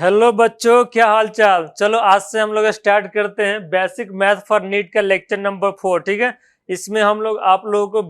Hello बच्चों, क्या हाल चाल। चलो आज से हम लोग स्टार्ट करते हैं बेसिक मैथ फॉर नीट का लेक्चर नंबर 4। ठीक है, इसमें हम लोग आप लोगों को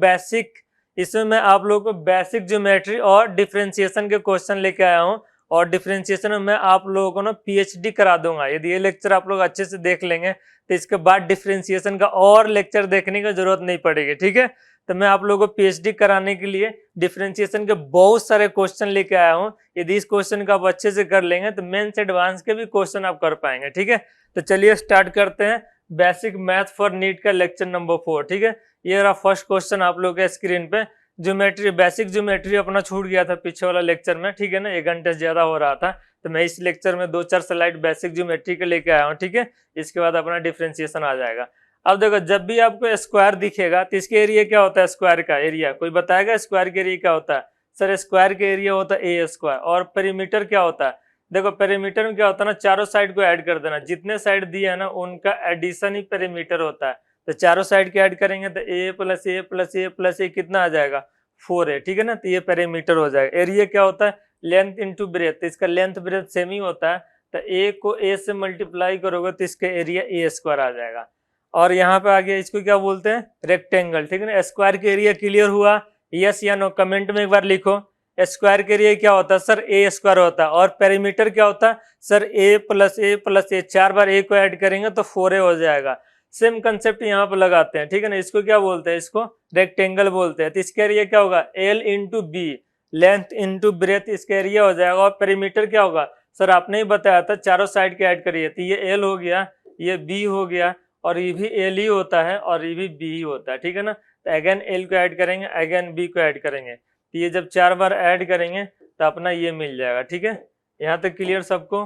मैं आप लोगों को बेसिक ज्योमेट्री और डिफरेंशिएशन के क्वेश्चन लेके आया हूँ। और डिफरेंशिएशन में मैं आप लोगों को ना पीएचडी करा दूंगा। यदि ये लेक्चर आप लोग अच्छे से देख लेंगे तो इसके बाद डिफरेंशिएशन का और लेक्चर देखने की जरूरत नहीं पड़ेगी। ठीक है, तो मैं आप लोगों को पीएचडी कराने के लिए डिफरेंशिएशन के बहुत सारे क्वेश्चन लेके आया हूँ। यदि इस क्वेश्चन को आप अच्छे से कर लेंगे तो मेंस एडवांस के भी क्वेश्चन आप कर पाएंगे। ठीक है, तो चलिए स्टार्ट करते हैं बेसिक मैथ फॉर नीट का लेक्चर नंबर 4। ठीक है, ये रहा फर्स्ट क्वेश्चन आप लोग के स्क्रीन पे। ज्योमेट्री, बेसिक ज्योमेट्री अपना छूट गया था पीछे वाला लेक्चर में। ठीक है ना, 1 घंटे से ज्यादा हो रहा था, तो मैं इस लेक्चर में 2-4 स्लाइड बेसिक ज्योमेट्री के लेके आया हूँ। ठीक है, इसके बाद अपना डिफरेंशिएशन आ जाएगा। अब देखो, जब भी आपको स्क्वायर दिखेगा तो इसके एरिया क्या होता है? स्क्वायर का एरिया कोई बताएगा? स्क्वायर के एरिया क्या होता है? सर स्क्वायर के एरिया होता है ए स्क्वायर। और पेरीमीटर क्या होता है? देखो, पेरीमीटर में क्या होता है ना, चारों साइड को ऐड कर देना। जितने साइड दिए है ना उनका एडिशन ही पेरीमीटर होता है। तो चारों साइड के ऐड करेंगे तो ए प्लस ए प्लस ए प्लस ए कितना आ जाएगा? 4 है। ठीक है ना, तो ये पेरीमीटर हो जाएगा। एरिया क्या होता है? Length into breath. तो इसका लेंथ ब्रेथ सेम ही होता है, तो ए को ए से मल्टीप्लाई करोगे तो इसका एरिया ए स्क्वायर आ जाएगा। और यहाँ पे आगे इसको क्या बोलते हैं? रेक्टेंगल। ठीक है ना, स्क्वायर के एरिया क्लियर हुआ? यस या नो कमेंट में एक बार लिखो। स्क्वायर के एरिया क्या होता है? सर ए स्क्वायर होता है। और पेरीमीटर क्या होता है? सर ए प्लस ए प्लस ए। 4 बार ए को ऐड करेंगे तो 4a हो जाएगा। सेम कंसेप्ट यहाँ पे लगाते हैं। ठीक है ना, इसको क्या बोलते हैं? इसको रेक्टेंगल बोलते हैं। तो इसका एरिया क्या होगा? L into b, length into breadth, इसका एरिया हो जाएगा। और पेरीमीटर क्या होगा? सर आपने ही बताया था चारों साइड के ऐड करिए, तो ये एल हो गया, ये बी हो गया, और ये भी एल ही होता है और ये भी बी ही होता है। ठीक है ना, तो अगेन एल को ऐड करेंगे, अगेन बी को ऐड करेंगे, तो ये जब 4 बार ऐड करेंगे तो अपना ये मिल जाएगा। ठीक है, यहाँ तक क्लियर सबको?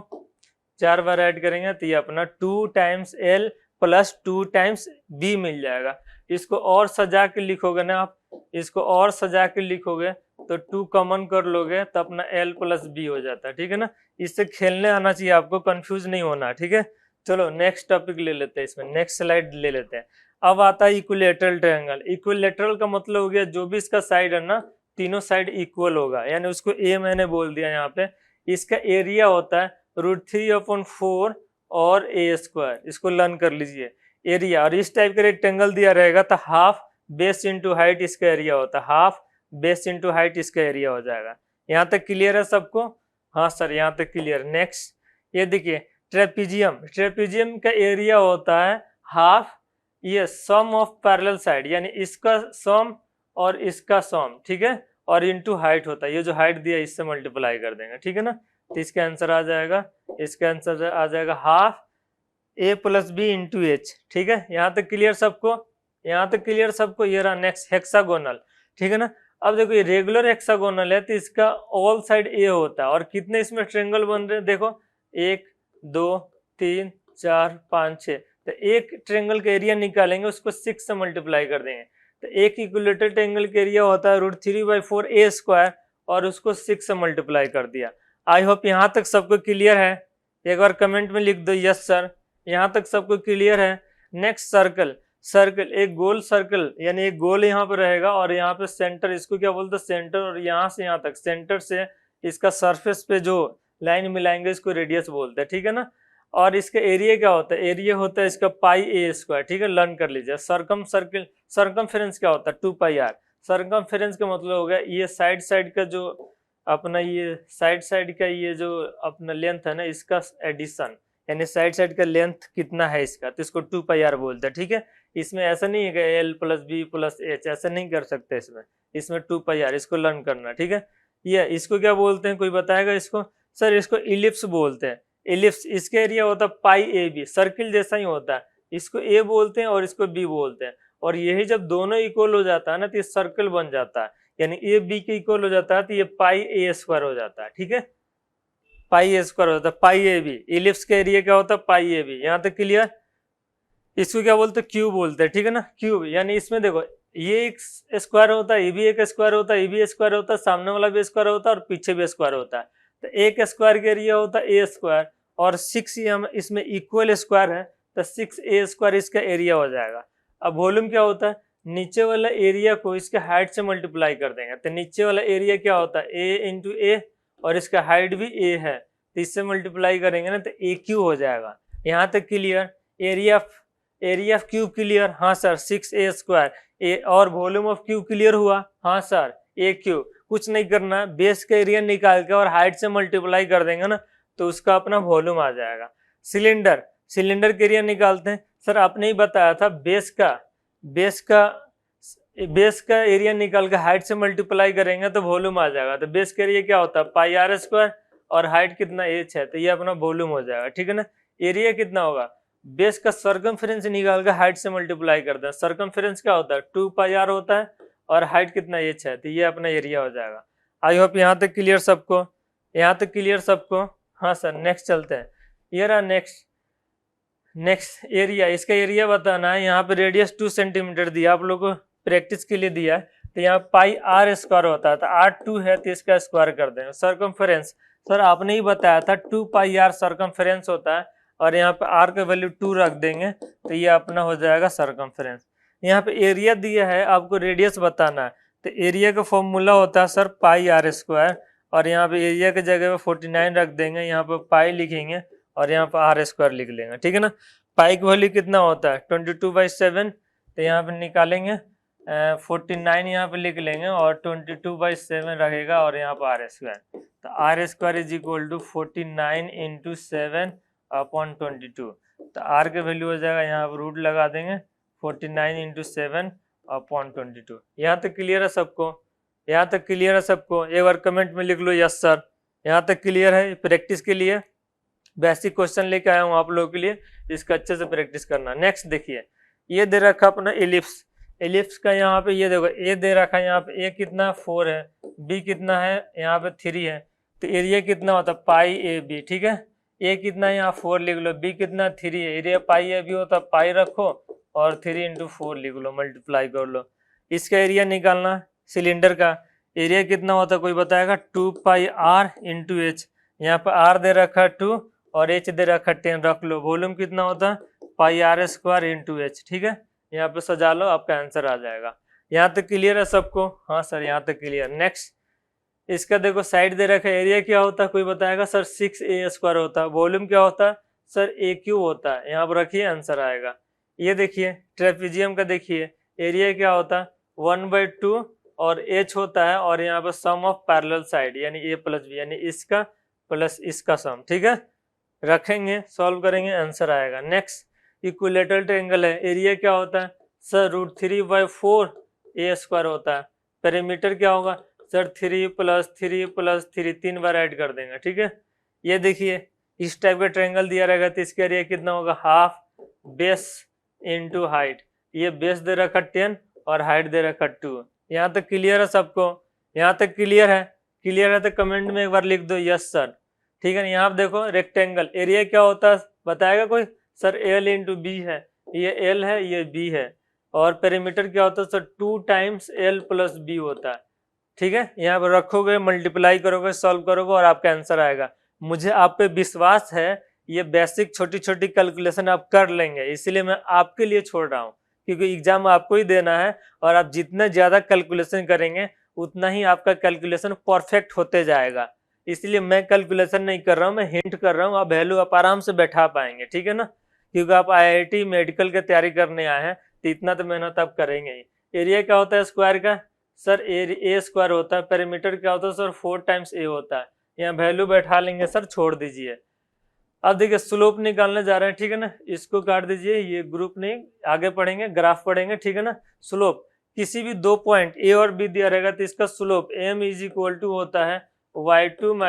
4 बार ऐड करेंगे तो ये अपना 2 times L plus 2 times B मिल जाएगा। इसको और सजा के लिखोगे ना आप, इसको और सजा के लिखोगे तो 2 कॉमन कर लोगे तो अपना एल प्लस बी हो जाता है। ठीक है ना, इससे खेलने आना चाहिए आपको, कंफ्यूज नहीं होना। ठीक है, चलो नेक्स्ट टॉपिक ले लेते हैं, इसमें नेक्स्ट स्लाइड ले लेते हैं। अब आता है इक्विलेटरल ट्रायंगल। इक्विलेटरल का मतलब हो गया जो भी इसका साइड है ना, तीनों साइड इक्वल होगा, यानी उसको ए मैंने बोल दिया यहाँ पे। इसका एरिया होता है √3/4 और ए स्क्वायर। इसको लर्न कर लीजिए एरिया। और इस टाइप का रेक्टेंगल दिया रहेगा तो हाफ बेस इंटू हाइट इसका एरिया होता है। हाफ बेस इंटू हाइट इसका एरिया हो जाएगा। यहाँ तक क्लियर है सबको? हाँ सर, यहाँ तक क्लियर। नेक्स्ट ये देखिए, ट्रेपीजियम। ट्रेपीजियम का एरिया होता है हाफ ये सम ऑफ पैरेलल साइड, यानी इसका सम और इसका सम। ठीक है, और इनटू हाइट होता है, ये जो हाइट दिया इससे मल्टीप्लाई कर देंगे। ठीक है ना, तो इसका आंसर आ जाएगा, इसका आंसर आ जाएगा हाफ ए प्लस बी इंटू एच। ठीक है, यहाँ तक क्लियर सबको? यहाँ तक क्लियर सबको? ये रहा नेक्स्ट हेक्सागोनल। ठीक है ना, अब देखो ये रेगुलर हेक्सागोनल है तो इसका ऑल साइड ए होता है। और कितने इसमें ट्रायंगल बन रहे हैं देखो, 1 2 3 4 5 6। तो एक ट्रायंगल का एरिया निकालेंगे, उसको 6 से मल्टीप्लाई कर देंगे। तो एक इक्विलेटरल ट्रायंगल का एरिया होता है √3/4 ए स्क्वायर, और उसको 6 से मल्टीप्लाई कर दिया। आई होप यहाँ तक सबको क्लियर है। एक बार कमेंट में लिख दो यस सर, यहाँ तक सबको क्लियर है। Next circle. सर्कल एक गोल सर्कल, यानी एक गोल यहाँ पे रहेगा और यहाँ पे सेंटर, इसको क्या बोलते हैं? सेंटर। और यहाँ से यहाँ तक सेंटर से इसका सरफेस पे जो लाइन मिलाएंगे इसको रेडियस बोलते हैं। ठीक है ना, और इसका एरिया क्या होता है? एरिया होता है इसका पाई ए स्क्वायर। ठीक है, लर्न कर लीजिए। सर्कल सर्कमफेरेंस क्या होता है? 2πr। सर्कमफेरेंस का मतलब हो गया ये साइड साइड का जो अपना, ये साइड का ये जो अपना लेंथ है ना, इसका एडिशन, यानी साइड साइड का लेंथ कितना है इसका, तो इसको 2πr बोलते हैं। ठीक है, इसमें ऐसा नहीं है कि l plus b plus h, ऐसा नहीं कर सकते इसमें 2πr, इसको लर्न करना। ठीक है, ये इसको क्या बोलते हैं? कोई बताएगा इसको? सर इसको इलिप्स बोलते हैं। इलिप्स, इसका एरिया होता है पाई ए बी, सर्किल जैसा ही होता है। इसको ए बोलते हैं और इसको बी बोलते हैं। और यही जब दोनों इक्वल हो जाता है ना तो ये सर्कल बन जाता है, यानी ए बी के इक्वल हो जाता है तो ये पाई ए स्क्वायर हो जाता है। ठीक है, पाई ए स्क्वायर होता है, पाई ए बी। इलिप्स का एरिया क्या होता है? पाई ए बी। यहाँ तक क्लियर? इसको क्या बोलते हैं? क्यूब बोलते हैं। ठीक है ना, क्यूब। यानी इसमें देखो ये एक स्क्वायर होता है, ये भी एक स्क्वायर होता है, ये भी स्क्वायर होता है, सामने वाला भी स्क्वायर होता है और पीछे भी स्क्वायर होता है। तो एक स्क्वायर का एरिया होता है ए स्क्वायर, और 6 इसमें इक्वल स्क्वायर है तो 6a स्क्वायर इसका एरिया हो जाएगा। अब वॉल्यूम क्या होता है? नीचे वाला एरिया को इसके हाइट से मल्टीप्लाई कर देंगे, तो नीचे वाला एरिया क्या होता है? a इंटू ए, और इसका हाइट भी a है तो इससे मल्टीप्लाई करेंगे ना तो ए क्यू हो जाएगा। यहाँ तक clear. Area of cube clear, हाँ सर 6a स्क्वायर। ए और वॉल्यूम ऑफ क्यूब क्लियर हुआ, हाँ सर ए क्यूब। कुछ नहीं करना, बेस का एरिया निकाल के और हाइट से मल्टीप्लाई कर देंगे ना तो उसका अपना वॉल्यूम आ जाएगा। सिलेंडर का एरिया निकालते हैं। सर आपने ही बताया था बेस का एरिया निकाल के हाइट से मल्टीप्लाई करेंगे तो वॉल्यूम आ जाएगा। तो बेस का एरिया क्या होता है पाई आर स्क्वायर और हाइट कितना h है, तो ये अपना वॉल्यूम हो जाएगा, ठीक है ना। एरिया कितना होगा, बेस का सर्कमफेरेंस निकाल के हाइट से मल्टीप्लाई करते हैं। सर्कमफेरेंस क्या होता है 2 पाई आर होता है और हाइट कितना h है, तो ये अपना एरिया हो जाएगा। आई होप यहाँ तक क्लियर सबको, यहाँ तक क्लियर सबको। हाँ सर नेक्स्ट चलते हैं। ये रहा नेक्स्ट एरिया, इसका एरिया बताना है। यहाँ पे रेडियस 2 सेंटीमीटर दिया, आप लोगों को प्रैक्टिस के लिए दिया है। तो यहाँ पाई आर स्क्वायर होता है, तो आर 2 है तो इसका स्क्वायर कर देंगे। सर्कमफेरेंस सर आपने ही बताया था 2 पाई आर सर्कमफेरेंस होता है और यहाँ पे आर का वैल्यू 2 रख देंगे तो ये अपना हो जाएगा सर्कमफेरेंस। यहाँ पे एरिया दिया है, आपको रेडियस बताना है, तो एरिया का फॉर्मूला होता है सर पाई आर स्क्वायर और यहाँ पे एरिया की जगह पे 49 रख देंगे, यहाँ पे पाई लिखेंगे और यहाँ पे आर स्क्वायर लिख लेंगे, ठीक है ना। पाई की वैल्यू कितना होता है 22/7, तो यहाँ पे निकालेंगे 49 यहाँ पे लिख लेंगे और 22/7 रहेगा और यहाँ पर आर स्क्वायर, तो r square is equal to 49 × 7/22। तो आर के वैल्यू हो जाएगा, यहाँ पर रूट लगा देंगे 49 × 7/22। यहाँ तक क्लियर है सबको, यहाँ तक क्लियर है सबको। एक बार कमेंट में लिख लो यस सर, यहाँ तक क्लियर है। प्रैक्टिस के लिए बेसिक क्वेश्चन लेके आया हूँ आप लोगों के लिए, इसका अच्छे से प्रैक्टिस करना। नेक्स्ट देखिए, ये दे रखा अपना एलिप्स का, यहाँ पे ये देखो ए दे रखा है, यहाँ पे ए कितना 4 है, बी कितना है यहाँ पे 3 है, तो एरिया कितना होता है पाई ए बी, ठीक है। ए कितना है यहाँ 4 लिख लो, बी कितना 3 है, एरिया पाई ए बी होता है, पाई रखो और 3 × 4 लिख लो, मल्टीप्लाई कर लो। इसका एरिया निकालना, सिलेंडर का एरिया कितना होता है कोई बताएगा 2 पाई आर × h, यहाँ पे आर दे रखा 2 और h दे रखा 10 रख लो। वॉल्यूम कितना होता है पाई आर स्क्वायर × h, ठीक है। यहाँ पे सजा लो, आपका आंसर आ जाएगा। यहाँ तक क्लियर है सबको, हाँ सर यहाँ तक क्लियर। नेक्स्ट इसका देखो साइड दे रखा है, एरिया क्या होता है कोई बताएगा सर 6a स्क्वायर होता है। वॉल्यूम क्या होता है सर a क्यूब होता है, यहाँ पर रखिए आंसर आएगा। ये देखिए ट्रेपेजियम का देखिए एरिया क्या होता है 1/2 और h होता है और यहाँ पर सम ऑफ पैरेलल साइड यानी a + b यानी इसका प्लस इसका सम, ठीक है। रखेंगे सॉल्व करेंगे आंसर आएगा। नेक्स्ट इक्विलेटरल ट्रायंगल है, एरिया क्या होता है सर √3/4 a स्क्वायर होता है। पेरीमीटर क्या होगा सर 3 + 3 + 3 3 बार ऐड कर देंगे, ठीक है। ये देखिए इस टाइप का ट्रायंगल दिया रहेगा तो इसका एरिया कितना होगा हाफ बेस × हाइट। ये बेस दे रखा 10 और हाइट दे रखा 2। यहाँ तक क्लियर है सबको, यहाँ तक क्लियर है तो कमेंट में एक बार लिख दो यस सर, ठीक है। यहाँ आप देखो रेक्टेंगल एरिया क्या होता है बताएगा कोई सर L × B है, ये L है ये B है और पेरीमीटर क्या होता है सर 2 × L + B होता है, ठीक है। यहाँ पर रखोगे मल्टीप्लाई करोगे सॉल्व करोगे और आपका आंसर आएगा। मुझे आप पे विश्वास है, ये बेसिक छोटी छोटी कैलकुलेशन आप कर लेंगे, इसलिए मैं आपके लिए छोड़ रहा हूँ क्योंकि एग्जाम आपको ही देना है और आप जितना ज्यादा कैलकुलेशन करेंगे उतना ही आपका कैलकुलेशन परफेक्ट होते जाएगा। इसलिए मैं कैलकुलेशन नहीं कर रहा हूँ, मैं हिंट कर रहा हूँ, आप वैल्यू आप आराम से बैठा पाएंगे, ठीक है ना। क्योंकि आप IIT मेडिकल की तैयारी करने आए हैं तो इतना तो मेहनत आप करेंगे ही। एरिया क्या होता है स्क्वायर का सर a स्क्वायर होता है। पेरीमीटर क्या होता है सर 4 × a होता है। यहाँ वैल्यू बैठा लेंगे सर, छोड़ दीजिए। अब देखिए स्लोप निकालने जा रहे हैं, ठीक है ना। इसको काट दीजिए, ये ग्रुप नहीं, आगे पढ़ेंगे ग्राफ पढ़ेंगे, ठीक है ना। स्लोप किसी भी 2 पॉइंट a और b दिया रहेगा तो इसका स्लोप m = होता है y2 -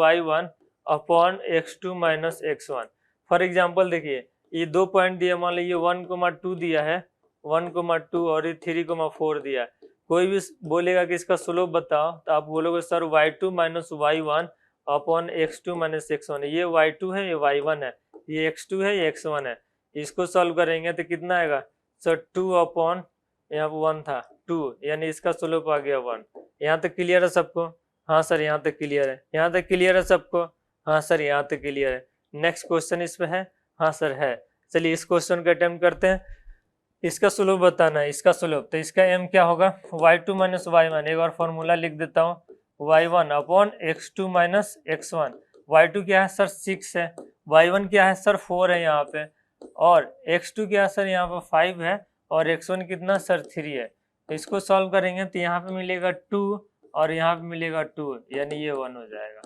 y1 upon x2 - x1। For example देखिए ये 2 पॉइंट दिया, मान लीजिए 1,2 दिया है, 1,2 और ये 3,4 दिया है। कोई भी बोलेगा कि इसका स्लोप बताओ तो आप बोलोगे sir y2 - y1 upon x2 - x1। ये y2 है ये y1 है, ये x2 है ये x1 है। इसको सॉल्व करेंगे तो कितना आएगा सर 2 अपॉन यहाँ पर 1 था 2 यानी इसका स्लोप आ गया 1। यहाँ तक क्लियर है सबको, हाँ सर यहाँ तक क्लियर है, यहाँ तक क्लियर है सबको, हाँ सर यहाँ तक क्लियर है। नेक्स्ट क्वेश्चन इस पे है, हाँ सर है। चलिए इस क्वेश्चन का अटेम्प्ट करते हैं। इसका स्लोप बताना है, इसका स्लोप, तो इसका m क्या होगा y2 - y1। एक और फॉर्मूला लिख देता हूँ y1 upon x2 - x1। y2 क्या है सर 6 है, y1 क्या है सर 4 है यहाँ पे, और x2 क्या है सर यहाँ पे 5 है, और x1 कितना सर 3 है। तो इसको सॉल्व करेंगे तो यहाँ पे मिलेगा 2 और यहाँ पे मिलेगा 2, यानी ये 1 हो जाएगा।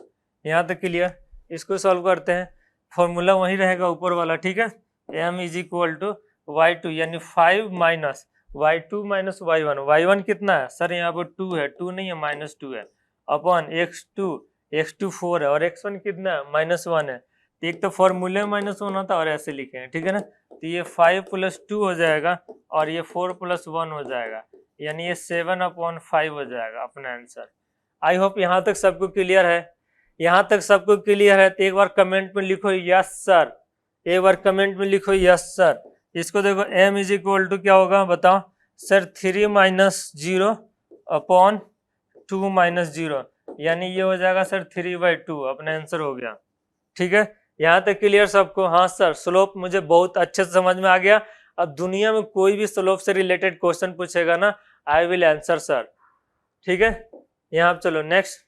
यहाँ तक क्लियर। इसको सॉल्व करते हैं, फॉर्मूला वही रहेगा ऊपर वाला, ठीक है। m is equal to y2 यानी 5 minus y2 minus y1, y1 कितना है सर यहाँ पर 2 है, 2 नहीं है -2 है, अपॉन x2 4 है, और x1 कितना है -1 है। तो एक तो फॉर्मूले में -1 होता और ऐसे लिखे हैं, ठीक है ना। तो ये 5 + 2 हो जाएगा और ये 4 + 1 हो जाएगा, यानी ये 7/5 हो जाएगा अपना आंसर। आई होप यहाँ तक सबको क्लियर है। यहाँ तक सबको क्लियर है तो एक बार कमेंट में लिखो यस सर, एक बार कमेंट में लिखो यस सर। इसको देखो m इज इक्वल टू क्या होगा बताओ सर 3 - 0 अपॉन 2 - 0, यानी ये हो जाएगा सर 3/2, अपना आंसर हो गया। ठीक है, यहाँ तक क्लियर सबको। हाँ सर, स्लोप मुझे बहुत अच्छे से समझ में आ गया। अब दुनिया में कोई भी स्लोप से रिलेटेड क्वेश्चन पूछेगा ना, आई विल आंसर सर। ठीक है, यहाँ चलो नेक्स्ट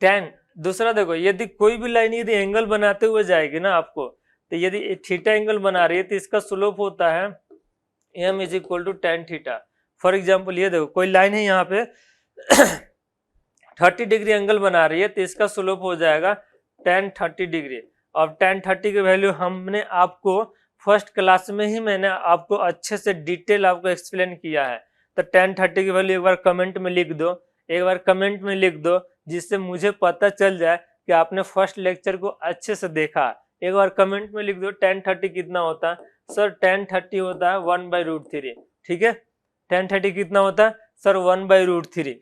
10। दूसरा देखो, यदि कोई भी लाइन यदि एंगल बनाते हुए जाएगी ना आपको, तो यदि थीटा एंगल बना रही है तो इसका स्लोप होता है m is equal to tan theta. For example ये देखो कोई लाइन है यहाँ पे 30 डिग्री एंगल बना रही है तो इसका स्लोप हो जाएगा tan 30 डिग्री। अब tan 30 की वैल्यू हमने आपको फर्स्ट क्लास में ही मैंने आपको अच्छे से डिटेल आपको एक्सप्लेन किया है। तो tan 30 की वैल्यू एक बार कमेंट में लिख दो, एक बार कमेंट में लिख दो, जिससे मुझे पता चल जाए कि आपने फर्स्ट लेक्चर को अच्छे से देखा। एक बार कमेंट में लिख दो tan 30 कितना होता है सर, tan 30 होता है 1/√3। ठीक है, tan 30 कितना होता है सर 1/√3।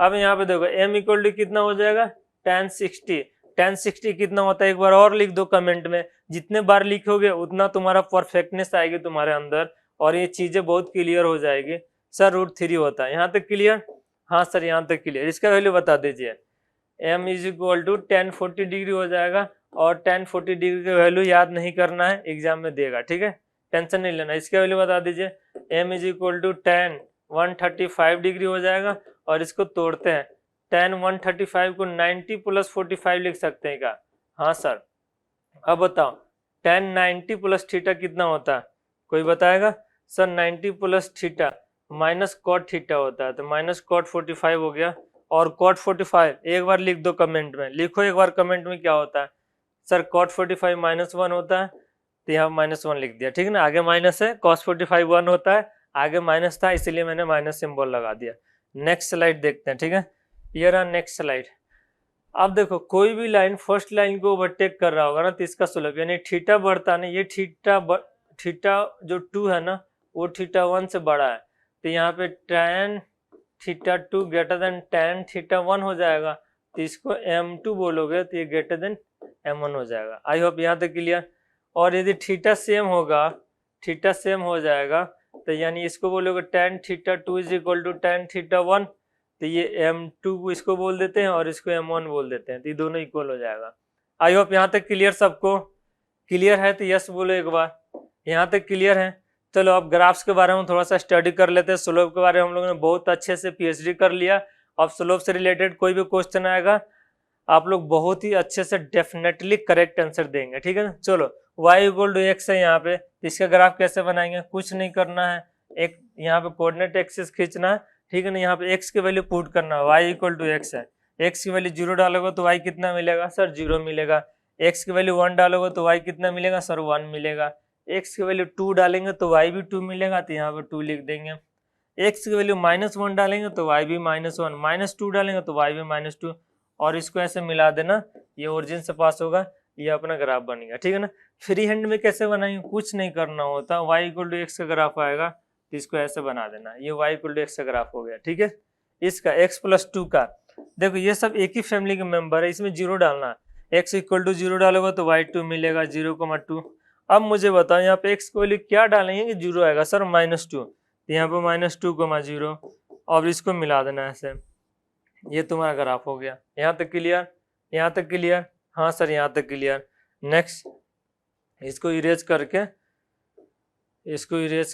अब यहाँ पे देखो m इक्वल टू कितना हो जाएगा tan 60। tan 60 कितना होता है एक बार और लिख दो कमेंट में, जितने बार लिखोगे उतना तुम्हारा परफेक्टनेस आएगी तुम्हारे अंदर और ये चीजें बहुत क्लियर हो जाएगी। सर √3 होता है, यहाँ तक क्लियर। हाँ सर यहाँ तक क्लियर। इसका वैल्यू बता दीजिए, m is equal to tan 40 degree हो जाएगा, और tan 40 डिग्री का वैल्यू याद नहीं करना है, एग्जाम में देगा। ठीक है, टेंशन नहीं लेना। इसका वैल्यू बता दीजिए, m is equal to tan 135 degree हो जाएगा, और इसको तोड़ते हैं tan 135 को 90 + 45 लिख सकते हैं क्या? हाँ सर। अब बताओ tan 90 + थीटा कितना होता है, कोई बताएगा? Sir 90 + theta minus cot theta होता है, तो माइनस cot 45 हो गया, और cot 45 एक बार लिख दो कमेंट में, लिखो एक बार कमेंट में क्या होता है सर। cot 45 -1 होता है, तो यहाँ -1 लिख दिया। ठीक है ना, आगे माइनस है, cos 45 1 होता है, आगे माइनस था इसलिए मैंने माइनस सिंबल लगा दिया। नेक्स्ट स्लाइड देखते हैं। ठीक है, ये रहा नेक्स्ट स्लाइड। अब देखो कोई भी लाइन फर्स्ट लाइन को ओवरटेक कर रहा होगा ना, तो इसका स्लोप यानी थीटा बढ़ता ना, ये थीटा जो 2 है ना वो थीटा 1 से बड़ा है, तो यहाँ पे tan theta 2 greater than tan theta 1 हो जाएगा, तो इसको m2 बोलोगे तो ये ग्रेटर देन m1 हो जाएगा। आई होप यहाँ तक क्लियर। और यदि थीटा सेम होगा, थीटा सेम हो जाएगा, तो यानी इसको बोलोगे tan theta 2 is equal to tan theta 1, तो ये m2 को इसको बोल देते हैं और इसको m1 बोल देते हैं, तो ये दोनों इक्वल हो जाएगा। आई होप यहाँ तक क्लियर सबको। क्लियर है तो यस बोलो एक बार, यहाँ तक क्लियर है। चलो अब ग्राफ्स के बारे में थोड़ा सा स्टडी कर लेते हैं। स्लोप के बारे में हम लोगों ने बहुत अच्छे से पीएचडी कर लिया। अब स्लोप से रिलेटेड कोई भी क्वेश्चन आएगा आप लोग बहुत ही अच्छे से डेफिनेटली करेक्ट आंसर देंगे। ठीक है ना। चलो y इक्वल टू x है यहाँ पे, इसका ग्राफ कैसे बनाएंगे? कुछ नहीं करना है, एक यहाँ पे कोऑर्डिनेट एक्सिस खींचना है। ठीक है ना, यहाँ पे x की वैल्यू पुट करना है, y इक्वल टू x है, x की वैल्यू 0 डालोगे तो y कितना मिलेगा सर? 0 मिलेगा। x की वैल्यू 1 डालोगे तो y कितना मिलेगा सर? 1 मिलेगा। x की वैल्यू 2 डालेंगे तो y भी 2 मिलेगा, तो यहाँ पे 2 लिख देंगे। x की वैल्यू -1 डालेंगे तो y भी -1, -2 डालेंगे तो y भी -2, और इसको ऐसे मिला देना, ये ओरिजिन से पास होगा, ये अपना ग्राफ बनेगा। ठीक है ना। फ्री हैंड में कैसे बनाएंगे? कुछ नहीं करना होता, y इक्वल टू x का ग्राफ आएगा तो इसको ऐसे बना देना, ये y इक्वल टू x का ग्राफ हो गया। ठीक है, इसका x + 2 का देखो ये सब एक ही फैमिली के मेंबर है, इसमें 0 डालना, x इक्वल टू 0 डालोगे तो y 2 मिलेगा, 0,2। अब मुझे बताओ यहाँ पे x की वैल्यू क्या डालेंगे कि 0 आएगा सर? -2, तो यहाँ पे -2,0, और इसको मिला देना ऐसे, ये तुम्हारा ग्राफ हो गया। यहाँ तक क्लियर? यहाँ तक क्लियर? हाँ सर यहाँ तक क्लियर। नेक्स्ट इसको इरेज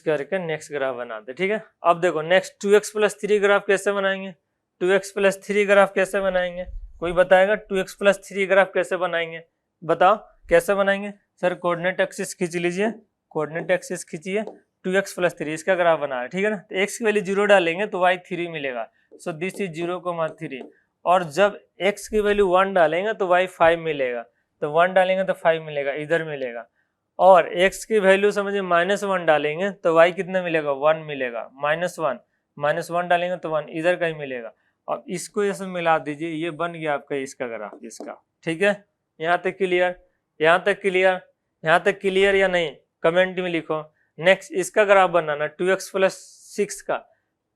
करके नेक्स्ट ग्राफ बना दे। ठीक है, अब देखो नेक्स्ट 2x + 3 ग्राफ कैसे बनाएंगे? 2x + 3 ग्राफ कैसे बनाएंगे? कोई बताएगा 2x प्लस 3 ग्राफ कैसे बनाएंगे? बताओ कैसे बनाएंगे? सर कोऑर्डिनेट एक्सिस खींच लीजिए, कोऑर्डिनेट एक्सिस खींचिए, 2x प्लस 3 इसका ग्राफ बना है, ठीक है ना। तो x की वैल्यू 0 डालेंगे तो y 3 मिलेगा, सो दिस इज 0,3। और जब x की वैल्यू 1 डालेंगे तो y 5 मिलेगा, तो 1 डालेंगे तो 5 मिलेगा, इधर मिलेगा। और x की वैल्यू समझिए -1 डालेंगे तो y कितना मिलेगा? 1 मिलेगा, -1 डालेंगे तो 1 इधर का ही मिलेगा। अब इसको ऐसे मिला दीजिए, ये बन गया आपका इसका ग्राफ, इसका, ठीक है। यहाँ तक क्लियर? यहाँ तक क्लियर? यहाँ तक क्लियर या नहीं? कमेंट में लिखो। नेक्स्ट इसका ग्राफ बनाना 2x प्लस 6 का,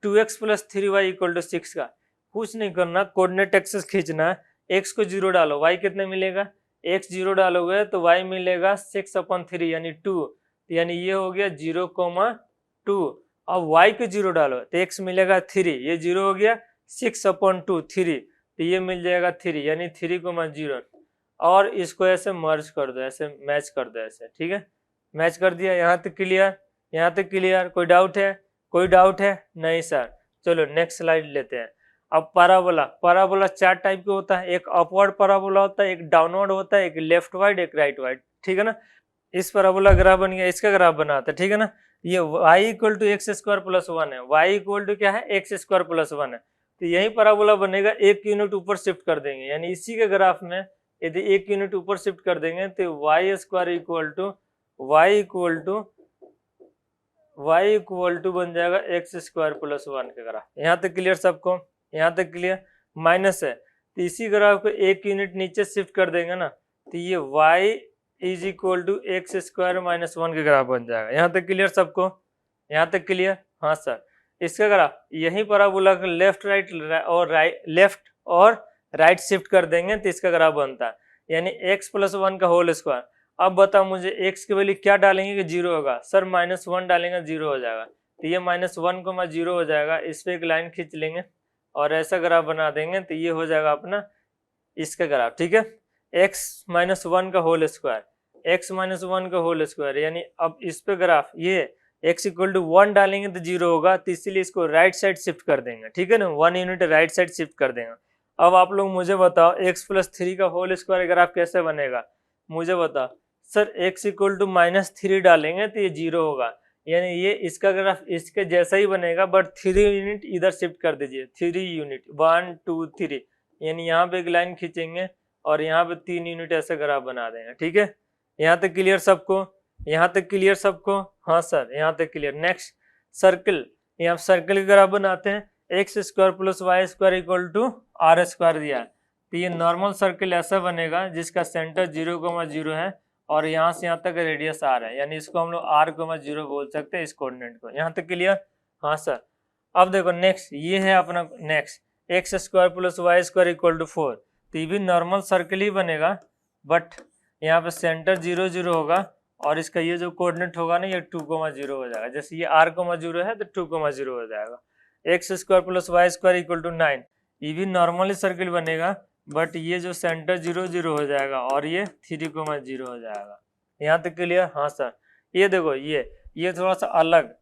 2x plus 3y equal to 6 का। कुछ नहीं करना, कोऑर्डिनेट एक्सिस खींचना है, x को 0 डालो, y कितना मिलेगा? x 0 डालोगे तो y मिलेगा 6/3 यानी 2, यानी ये हो गया 0,2। अब y को 0 डालो तो x मिलेगा 3, ये 0 हो गया, 6/2 3, तो ये मिल जाएगा 3 यानी 3,0। और इसको ऐसे मर्ज कर दो, ऐसे मैच कर दो, ऐसे, ठीक है। मैच कर दिया। यहाँ तक क्लियर? यहाँ तक क्लियर? कोई डाउट है? कोई डाउट है? नहीं सर। चलो नेक्स्ट स्लाइड लेते हैं। अब पैराबोला, पैराबोला 4 टाइप के होता है, एक अपवर्ड पैराबोला होता है, एक डाउनवर्ड होता है, एक लेफ्ट वाइड, एक राइट वाइड, ठीक है ना। इस पैराबोला ग्राफ बन गया, इसका ग्राफ बनाता है, ठीक है ना। ये y equal to x square plus 1 है, y इक्वल टू क्या है? एक्स स्क्वायर प्लस 1 है। तो यही पैराबोला बनेगा, 1 यूनिट ऊपर शिफ्ट कर देंगे, यानी इसी के ग्राफ में यदि 1 यूनिट ऊपर शिफ्ट कर देंगे तो y स्क्वायर इक्वल टू बन जाएगा एक्स स्क्वायर प्लस 1 का ग्राफ। यहाँ तक क्लियर सबको? यहाँ तक क्लियर? माइनस है तो इसी ग्राफ को 1 यूनिट नीचे शिफ्ट कर देंगे ना, तो ये y is equal to x square minus 1 का ग्राफ बन जाएगा। यहाँ तक क्लियर सबको? यहाँ तक क्लियर? हाँ सर। इसका ग्राफ यही पैराबोला का लेफ्ट और राइट शिफ्ट कर देंगे तो इसका ग्राफ बनता है, यानी x प्लस 1 का होल स्क्वायर। अब बताओ मुझे x की वैल्यू क्या डालेंगे कि 0 होगा? सर -1 डालेंगे 0 हो जाएगा, तो ये -1, 0 हो जाएगा। इस पे एक लाइन खींच लेंगे और ऐसा ग्राफ बना देंगे तो ये हो जाएगा अपना इसका ग्राफ, ठीक है। x -1 का होल स्क्वायर, यानी अब इस पे ग्राफ ये x इक्वल टू 1 डालेंगे तो 0 होगा, तो इसीलिए इसको राइट साइड शिफ्ट कर देंगे, ठीक है ना। 1 यूनिट राइट साइड शिफ्ट कर देंगे। अब आप लोग मुझे बताओ x प्लस 3 का होल स्क्वायर ग्राफ कैसे बनेगा? मुझे बताओ। सर x इक्वल टू -3 डालेंगे तो ये 0 होगा, यानी ये इसका ग्राफ इसके जैसा ही बनेगा, बट 3 यूनिट इधर शिफ्ट कर दीजिए, 3 यूनिट 1 2 3, यानी यहाँ पे एक लाइन खींचेंगे और यहाँ पे 3 यूनिट ऐसे ग्राफ बना देंगे, ठीक है। यहाँ तक क्लियर सबको? यहाँ तक क्लियर सबको? हाँ सर, यहाँ तक क्लियर। नेक्स्ट सर्कल, यहाँ सर्कल का ग्राफ बनाते हैं, x square plus y square equal to r square दिया है, तो ये नॉर्मल सर्कल ऐसा बनेगा जिसका सेंटर 0,0 है और यहाँ से यहाँ तक रेडियस आर है, यानी इसको हम लोग r,0 बोल सकते हैं इस कोऑर्डिनेट को। यहाँ तक क्लियर? हाँ सर। अब देखो नेक्स्ट ये है अपना next x square plus y square equal to 4, तो ये भी नॉर्मल सर्कल ही बनेगा, बट यहाँ पे सेंटर 0,0 होगा और इसका ये जो कोऑर्डिनेट होगा ना ये 2,0 हो जाएगा। जैसे ये r,0 है तो 2,0 हो जाएगा। X square plus y square equal to 9, ये भी नॉर्मली सर्कल बनेगा, बट ये जो सेंटर 0,0 हो जाएगा और ये 3,0 हो जाएगा। यहाँ तक क्लियर? हाँ सर। ये देखो ये थोड़ा सा अलग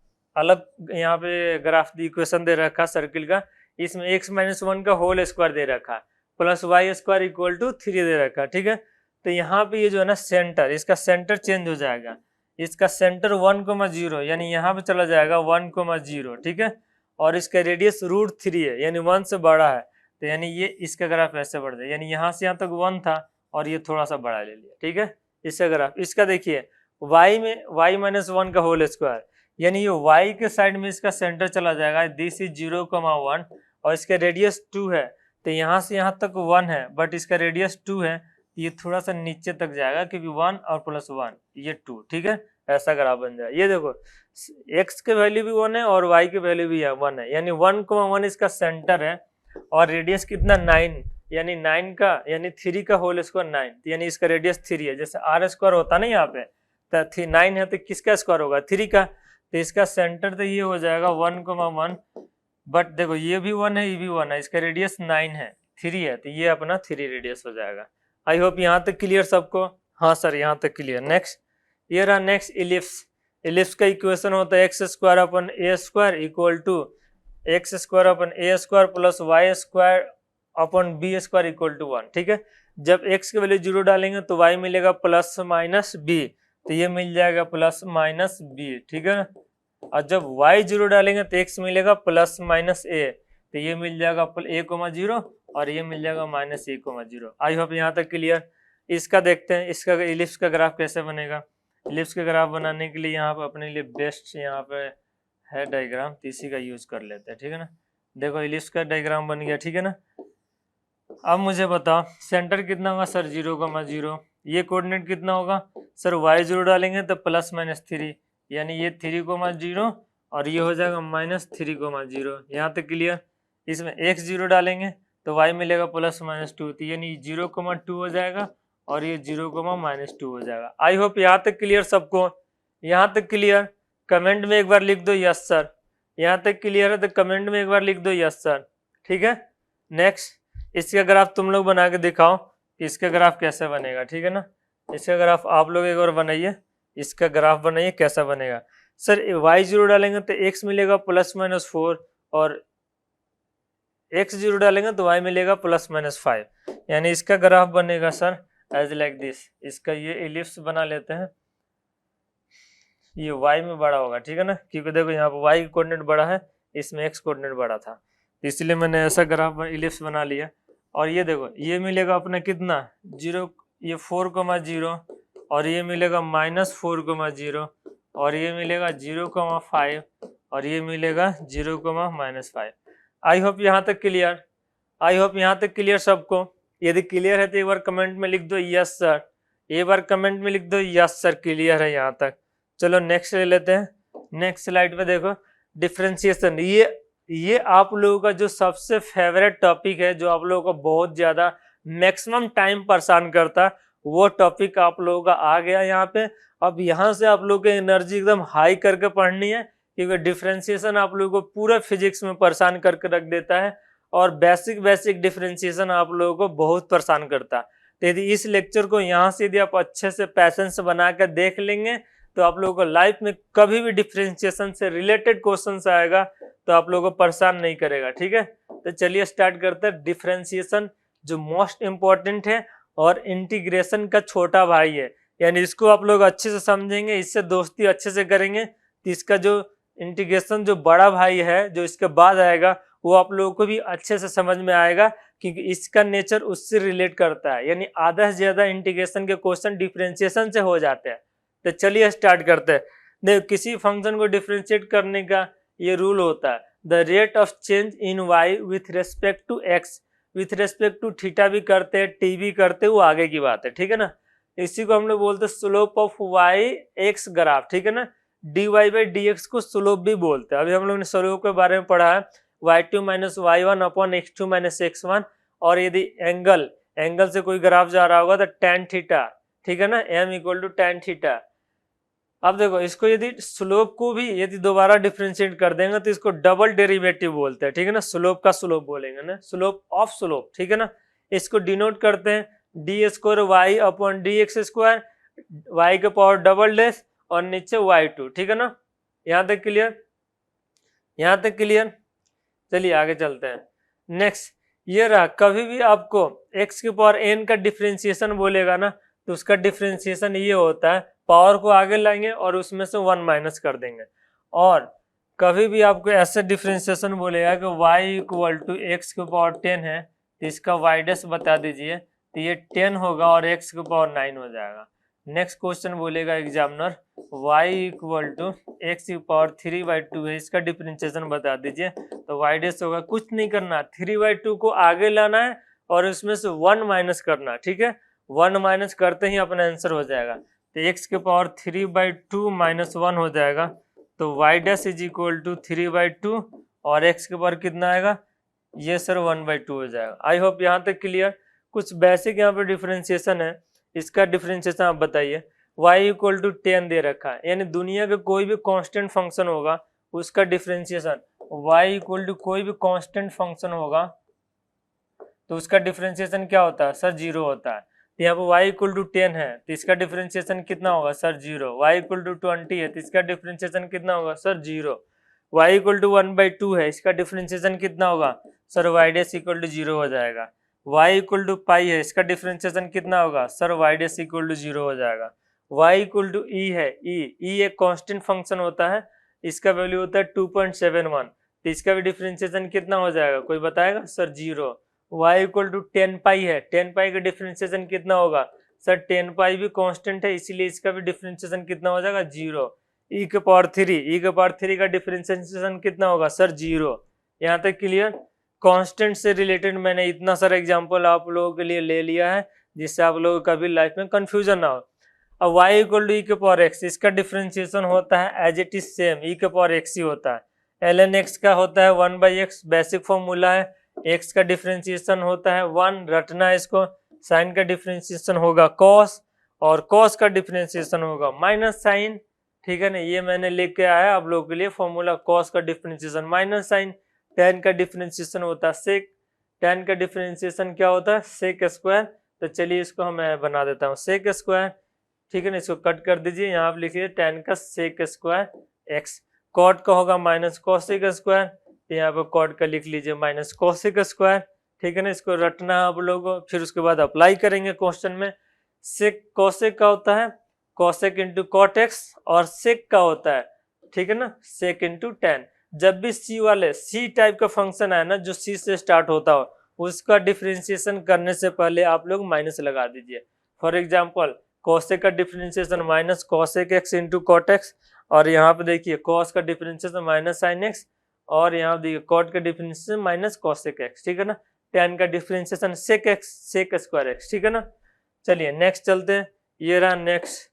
यहाँ पे ग्राफ इक्वेशन दे रखा सर्कल का, इसमें x-1 का होल स्क्वायर दे रखा plus y square equal to 3 दे रखा, ठीक है। तो यहाँ पे ये जो है ना सेंटर, इसका सेंटर चेंज हो जाएगा, इसका सेंटर 1,0 यानी यहाँ पे चला जाएगा 1,0, ठीक है। और इसका रेडियस √3 है, यानी 1 से बड़ा है, तो यानी ये इसका ग्राफ ऐसे बढ़ जाए, यानी यहाँ से यहाँ तक 1 था और ये थोड़ा सा बड़ा ले लिया, ठीक है। इसका ग्राफ इसका देखिए y-1 का होल स्क्वायर, यानी ये y के साइड में इसका सेंटर चला जाएगा, दिस इज 0,1 और इसका रेडियस 2 है, तो यहाँ से यहाँ तक 1 है बट इसका रेडियस 2 है, ये थोड़ा सा नीचे तक जाएगा क्योंकि 1 और प्लस 1 ये 2, ठीक है। ऐसा ग्राफ बन जाए। ये देखो x के वैल्यू भी 1 है और y के वैल्यू भी 1 है, यानी 1,1 इसका सेंटर है और रेडियस कितना 9, यानी 9 का यानी 3 का होल स्क्वायर 9, यानी इसका रेडियस 3 है। जैसे r स्क्वायर होता ना यहाँ पे, तो 9 है तो किसका स्क्वायर होगा? 3 का, तो इसका सेंटर तो ये हो जाएगा 1,1, बट देखो ये भी 1 है, ये भी 1 है, इसका रेडियस 9 है, 3 है, तो ये अपना 3 रेडियस हो जाएगा। आई होप यहाँ तक क्लियर सबको? हाँ सर, यहाँ तक क्लियर। नेक्स्ट ये रहा नेक्स्ट इलिप्स का इक्वेशन होता है x square upon a square equal to x square upon a square plus y square upon b square equal to 1, ठीक है। जब x की वैल्यू 0 डालेंगे तो y मिलेगा प्लस माइनस बी, तो ये मिल जाएगा प्लस माइनस बी, ठीक है ना। और जब y 0 डालेंगे तो x मिलेगा प्लस माइनस ए, तो ये मिल जाएगा a कोमा 0 और ये मिल जाएगा minus a comma 0। I hope यहाँ तक क्लियर। इसका देखते हैं, इसका इलिप्स का ग्राफ कैसे बनेगा। इलिप्स का ग्राफ बनाने के लिए यहाँ पे अपने लिए बेस्ट यहाँ पे है डायग्राम, तो इसी का यूज कर लेते हैं, ठीक है ना। देखो इलिप्स का डायग्राम बन गया, ठीक है ना। अब मुझे बताओ सेंटर कितना होगा सर 0,0, ये कोऑर्डिनेट कितना होगा सर y 0 डालेंगे तो प्लस माइनस 3, यानी ये 3,0 और ये हो जाएगा माइनस 3,0। यहाँ तक क्लियर। इसमें x 0 डालेंगे तो y मिलेगा प्लस माइनस 2, तो यानी 0,2 हो जाएगा और ये 0,-2 हो जाएगा। आई होप यहाँ तक क्लियर सबको। यहाँ तक क्लियर, कमेंट में एक बार लिख दो यस सर। यहाँ तक क्लियर है तो कमेंट में एक बार लिख दो यस सर, ठीक है। नेक्स्ट इसका ग्राफ तुम लोग बना के दिखाओ कि इसका ग्राफ कैसे बनेगा, ठीक है ना। इसका ग्राफ आप लोग एक बार बनाइए, इसका ग्राफ बनाइए कैसा बनेगा। सर y 0 डालेंगे तो x मिलेगा प्लस माइनस 4 और x 0 डालेंगे तो y मिलेगा प्लस माइनस 5, यानी इसका ग्राफ बनेगा सर एज लाइक दिस। इसका ये एलिप्स बना लेते हैं, ये y में बड़ा होगा, ठीक है ना, क्योंकि देखो यहाँ पर y कोऑर्डिनेट बड़ा है, इसमें x कोऑर्डिनेट बड़ा था, इसलिए मैंने ऐसा ग्राफ एलिप्स बना लिया। और ये देखो ये मिलेगा अपना कितना 0, ये 4,0 और ये मिलेगा माइनस 4,0 और ये मिलेगा 0,5 और ये मिलेगा 0,-5। आई होप यहाँ तक क्लियर। आई होप यहाँ तक क्लियर सबको। यदि क्लियर है तो एक बार कमेंट में लिख दो यस सर, एक बार कमेंट में लिख दो यस सर क्लियर है यहाँ तक। चलो नेक्स्ट ले लेते हैं। नेक्स्ट स्लाइड पे देखो डिफरेंशिएशन, ये आप लोगों का जो सबसे फेवरेट टॉपिक है, जो आप लोगों को बहुत ज्यादा मैक्सिमम टाइम परेशान करता, वो टॉपिक आप लोगों का आ गया यहाँ पे। अब यहाँ से आप लोगों की एनर्जी एकदम हाई करके पढ़नी है, क्योंकि डिफरेंशिएशन आप लोगों को पूरा फिजिक्स में परेशान करके रख देता है और बेसिक डिफरेंशिएशन आप लोगों को बहुत परेशान करता है। तो यदि इस लेक्चर को यहाँ से यदि आप अच्छे से पैसेंस बना कर देख लेंगे तो आप लोगों को लाइफ में कभी भी डिफरेंशिएशन से रिलेटेड क्वेश्चन आएगा तो आप लोगों को परेशान नहीं करेगा, ठीक है। तो चलिए स्टार्ट करते हैं। डिफरेंशिएशन जो मोस्ट इंपॉर्टेंट है और इंटीग्रेशन का छोटा भाई है, यानी इसको आप लोग अच्छे से समझेंगे, इससे दोस्ती अच्छे से करेंगे तो इसका जो इंटीग्रेशन जो बड़ा भाई है जो इसके बाद आएगा वो आप लोगों को भी अच्छे से समझ में आएगा, क्योंकि इसका नेचर उससे रिलेट करता है। यानी आधा से ज्यादा इंटीग्रेशन के क्वेश्चन डिफरेंशिएशन से हो जाते हैं। तो चलिए स्टार्ट करते हैं। देखो किसी फंक्शन को डिफरेंशिएट करने का ये रूल होता है, the rate of change in y with respect to x, with respect to theta भी करते हैं, टी भी करते हैं, वो आगे की बात है, ठीक है ना। इसी को हम लोग बोलते हैं slope of y x graph, ठीक है ना। D y by d x को स्लोप भी बोलते हैं। अभी हम लोग ने स्लोप के बारे में पढ़ा है, y2 minus y1 upon x2 minus x1। और यदि एंगल से कोई ग्राफ जा रहा होगा तो tan थीटा, ठीक है ना, m equal to tan theta. अब देखो इसको यदि स्लोप को भी यदि दोबारा डिफरेंशिएट कर देंगे तो इसको डबल डेरिवेटिव बोलते हैं, ठीक है ना। स्लोप का स्लोप बोलेंगे ना, स्लोप ऑफ स्लोप, ठीक है ना। इसको डिनोट करते हैं d square y upon d x square, y के पावर डबल डैश और नीचे y2, ठीक है ना। यहाँ तक क्लियर, यहाँ तक क्लियर। चलिए आगे चलते हैं। नेक्स्ट ये रहा, कभी भी आपको x की पावर n का डिफरेंशिएशन बोलेगा ना तो उसका डिफरेंशिएशन ये होता है, पावर को आगे लाएंगे और उसमें से 1 माइनस कर देंगे। और कभी भी आपको ऐसा डिफरेंशिएशन बोलेगा कि y इक्वल टू एक्स की पावर 10 है तो इसका y डैश बता दीजिए, तो ये 10 होगा और x की पावर 9 हो जाएगा। नेक्स्ट क्वेश्चन बोलेगा examiner y equal to x की पावर 3/2 है, इसका डिफरेंशिएशन बता दीजिए, तो y डैश होगा, कुछ नहीं करना, 3/2 को आगे लाना है और उसमें से 1 माइनस करना, ठीक है। 1 माइनस करते ही अपना आंसर हो जाएगा, तो x के पावर 3/2 माइनस 1 हो जाएगा, तो y dash is equal to 3/2 और x के पावर कितना आएगा, ये सर 1/2 हो जाएगा। आई होप यहाँ तक क्लियर। कुछ बेसिक यहाँ पे डिफरेंशिएशन है, इसका डिफरेंशिएशन आप बताइए। y इक्वल टू 10 दे रखा है, यानी दुनिया का कोई भी कांस्टेंट फंक्शन होगा उसका डिफरेंशिएशन, y इक्वल टू कोई भी कांस्टेंट फंक्शन होगा तो उसका डिफरेंशिएशन क्या होता है सर, 0 होता है। तो यहाँ पर y इक्वल टू 10 है तो इसका डिफरेंशिएशन कितना होगा सर, 0। y इक्वल टू 20 है तो इसका डिफरेंशिएशन कितना होगा सर, 0। y इक्वल टू 1/2 है, इसका डिफरेंशिएशन कितना होगा sir y dash equal to 0 हो जाएगा। y इक्वल टू पाई है, इसका डिफरेंशिएशन कितना होगा sir y dash equal to 0 हो जाएगा। y इक्वल टू ई है, ई एक कांस्टेंट फंक्शन होता है, इसका वैल्यू होता है 2.71, तो इसका भी डिफरेंशिएशन कितना हो जाएगा, कोई बताएगा सर 0। y इक्वल टू 10 पाई है, 10 पाई का डिफरेंशिएशन कितना होगा सर 10 पाई भी कांस्टेंट है, इसीलिए इसका भी डिफरेंशिएशन कितना हो जाएगा 0। e के पावर 3 का डिफरेंशिएशन कितना होगा सर 0। यहाँ तक क्लियर। कांस्टेंट से रिलेटेड मैंने इतना सारा एग्जांपल आप लोगों के लिए ले लिया है जिससे आप लोगों को कभी लाइफ में कंफ्यूजन ना हो। अब y इक्वल टू ई के पावर एक्स, इसका डिफरेंशिएशन होता है एज इट इज सेम, ई के पावर एक्स ही होता है। ln x का होता है 1/x, बेसिक फॉर्मूला है। x का डिफरेंशिएशन होता है 1, रटना है इसको। साइन का डिफरेंशिएशन होगा cos, और cos का डिफरेंशिएशन होगा माइनस साइन, ठीक है ना, ये मैंने लिख के आया आप लोगों के लिए फॉर्मूला। cos का डिफरेंशिएशन माइनस साइन, tan का डिफरेंशिएशन होता है sec, tan का डिफरेंशिएशन क्या होता है sec स्क्वायर। तो चलिए इसको मैं बना देता हूँ sec स्क्वायर, ठीक है ना, इसको कट कर दीजिए, यहाँ पे लिखिए tan का sec स्क्वायर x, cot का होगा माइनस cosec स्क्वायर, यहाँ पे cot का लिख लीजिए माइनस cosec स्क्वायर, ठीक है ना, इसको रटना है आप लोगों को, फिर उसके बाद अप्लाई करेंगे क्वेश्चन में। sec cosec का होता है cosec इंटू cot x, और sec का होता है, ठीक है ना, sec इंटू tan। जब भी c वाले c टाइप का फंक्शन है ना जो c से स्टार्ट होता हो, उसका डिफरेंशिएशन करने से पहले आप लोग माइनस लगा दीजिए। फॉर एग्जांपल cosec का differentiation minus cosec x into cot x, और यहाँ पे देखिए cos का डिफरेंशिएशन माइनस sin x, और यहाँ पे देखिए cot का डिफरेंशिएशन माइनस cosec x, ठीक है ना। tan का differentiation sec x, sec square x, ठीक है ना। चलिए नेक्स्ट चलते हैं, ये रहा नेक्स्ट।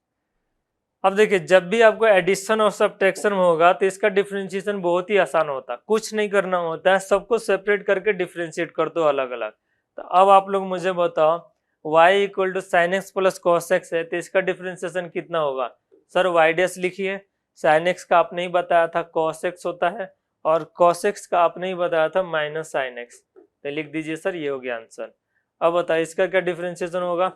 अब देखिए जब भी आपको एडिशन और सब्ट्रैक्शन होगा तो इसका डिफरेंशिएशन बहुत ही आसान होता है, कुछ नहीं करना होता है, सबको सेपरेट करके डिफरेंशिएट कर दो अलग अलग। तो अब आप लोग मुझे बताओ y equal to sine x plus cos x है, तो इसका डिफरेंशिएशन कितना होगा सर y डैश लिखिए, साइन एक्स का आपने ही बताया था cos x होता है, और cos x का आपने ही बताया था माइनस साइन एक्स, तो लिख दीजिए सर, ये हो गया आंसर। अब बताइए इसका क्या डिफरेंशिएशन होगा,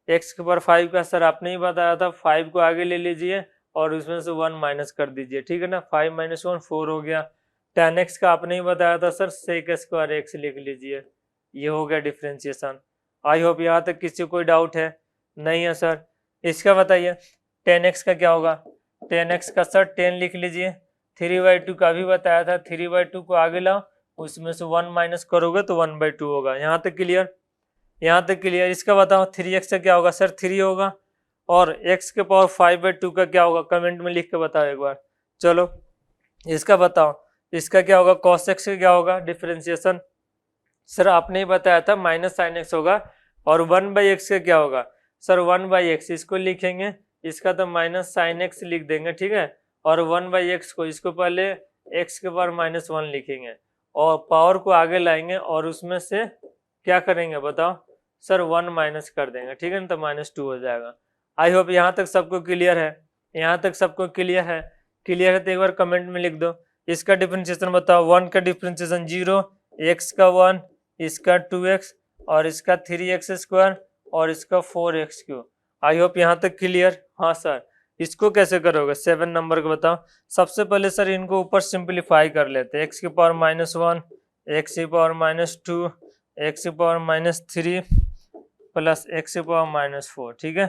x के पावर 5 का सर आपने ही बताया था, 5 को आगे ले लीजिए और उसमें से 1 माइनस कर दीजिए, ठीक है ना, 5 माइनस 1 4 हो गया। tan x का आपने ही बताया था सर sec स्क्वायर x लिख लीजिए, ये हो गया डिफरेंशिएशन। आई होप यहाँ तक किसी को कोई डाउट है, नहीं है सर। इसका बताइए tan x का क्या होगा, tan x का सर 10 लिख लीजिए, 3/2 का भी बताया था, 3/2 को आगे लाओ, उसमें से 1 माइनस करोगे तो 1/2 होगा। यहाँ तक क्लियर, यहाँ तक क्लियर। इसका बताओ 3x का क्या होगा सर 3 होगा, और x के पावर 5/2 का क्या होगा, कमेंट में लिख के बताओ एक बार। चलो इसका बताओ, इसका क्या होगा, cos x का क्या होगा डिफरेंशिएशन, सर आपने ही बताया था माइनस साइन एक्स होगा, और 1/x का क्या होगा सर 1/x, इसको लिखेंगे, इसका तो माइनस साइन एक्स लिख देंगे, ठीक है, और 1/x को, इसको पहले x के पावर -1 लिखेंगे, और पावर को आगे लाएंगे और उसमें से क्या करेंगे बताओ सर 1 माइनस कर देंगे, ठीक है ना, तो -2 हो जाएगा। आई होप यहाँ तक सबको क्लियर है, यहाँ तक सबको क्लियर है। क्लियर है तो एक बार कमेंट में लिख दो। इसका डिफरेंशिएशन बताओ, 1 का डिफरेंशिएशन 0, x का 1, इसका 2x, और इसका 3x स्क्वायर, और इसका 4x3। आई होप यहाँ तक क्लियर। हाँ सर, इसको कैसे करोगे 7 नंबर को बताओ। सबसे पहले सर इनको ऊपर सिंप्लीफाई कर लेते हैं, x की पावर -1, x की पावर -2, x की पावर -3 प्लस x की पावर -4, ठीक है।